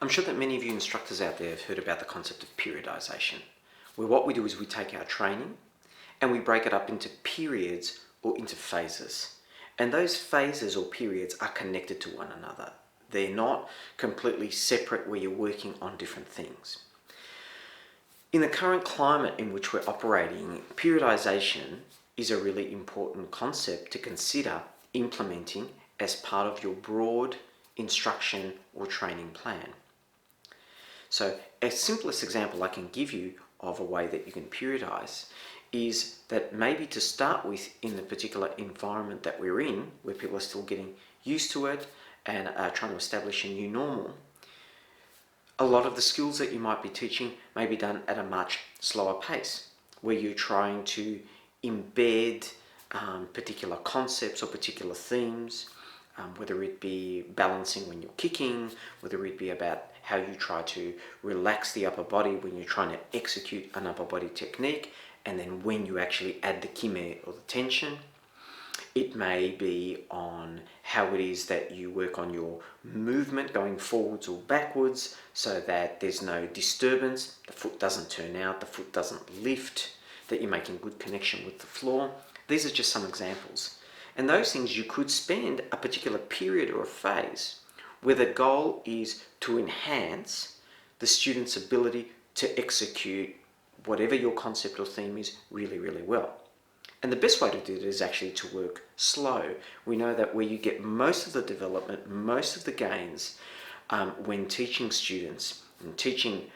I'm sure that many of you instructors out there have heard about the concept of periodisation, where what we do is we take our training and we break it up into periods or into phases. And those phases or periods are connected to one another. They're not completely separate where you're working on different things. In the current climate in which we're operating, periodisation is a really important concept to consider implementing as part of your broad instruction or training plan. So a simplest example I can give you of a way that you can periodise is that maybe to start with, in the particular environment that we're in, where people are still getting used to it and are trying to establish a new normal, a lot of the skills that you might be teaching may be done at a much slower pace, where you're trying to embed particular concepts or particular themes, whether it be balancing when you're kicking, whether it be about how you try to relax the upper body when you're trying to execute an upper body technique, and then when you actually add the kime or the tension. It may be on how it is that you work on your movement going forwards or backwards so that there's no disturbance, the foot doesn't turn out, the foot doesn't lift, that you're making good connection with the floor. These are just some examples. And those things you could spend a particular period or a phase where the goal is to enhance the student's ability to execute whatever your concept or theme is really, really well. And the best way to do it is actually to work slow. We know that where you get most of the development, most of the gains when teaching students and teaching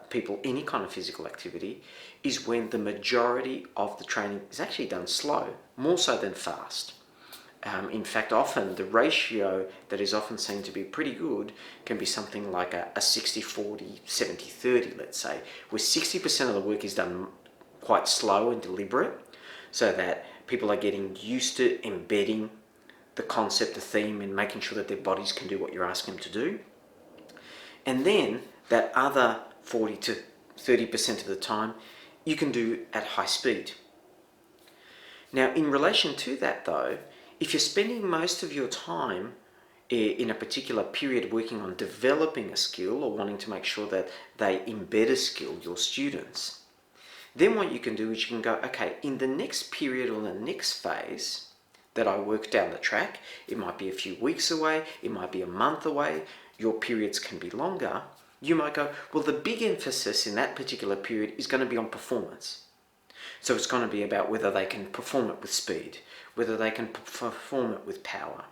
people any kind of physical activity is when the majority of the training is actually done slow, more so than fast. In fact, often the ratio that is often seen to be pretty good can be something like a 60-40, 70-30, let's say, where 60% of the work is done quite slow and deliberate, so that people are getting used to embedding the concept, the theme, and making sure that their bodies can do what you're asking them to do. And then that other 40 to 30% of the time, you can do at high speed. Now, in relation to that though, if you're spending most of your time in a particular period working on developing a skill or wanting to make sure that they embed a skill, your students, then what you can do is you can go, okay, in the next period or the next phase that I work down the track, it might be a few weeks away, it might be a month away, your periods can be longer. You might go, well, the big emphasis in that particular period is going to be on performance. So it's going to be about whether they can perform it with speed, whether they can perform it with power.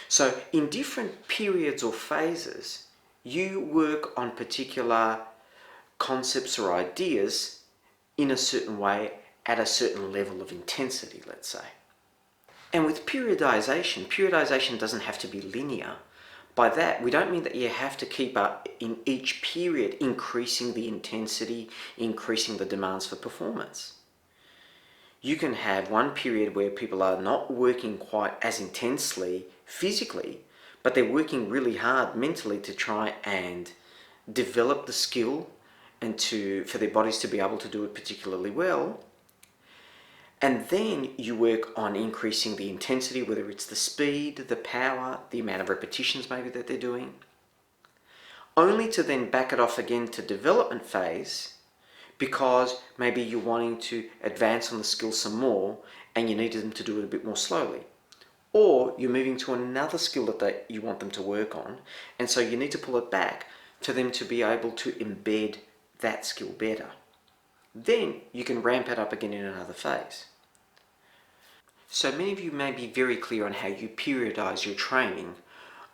So in different periods or phases, you work on particular concepts or ideas in a certain way at a certain level of intensity, let's say. And with periodization doesn't have to be linear. By that, we don't mean that you have to keep up in each period increasing the intensity, increasing the demands for performance. You can have one period where people are not working quite as intensely physically, but they're working really hard mentally to try and develop the skill and for their bodies to be able to do it particularly well. And then you work on increasing the intensity, whether it's the speed, the power, the amount of repetitions maybe that they're doing, only to then back it off again to development phase, because maybe you're wanting to advance on the skill some more and you need them to do it a bit more slowly. Or you're moving to another skill that you want them to work on, and so you need to pull it back for them to be able to embed that skill better. Then you can ramp it up again in another phase. So many of you may be very clear on how you periodize your training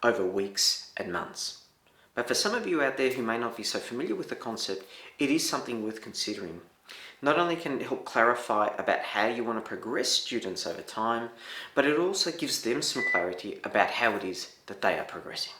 over weeks and months. But for some of you out there who may not be so familiar with the concept, it is something worth considering. Not only can it help clarify about how you want to progress students over time, but it also gives them some clarity about how it is that they are progressing.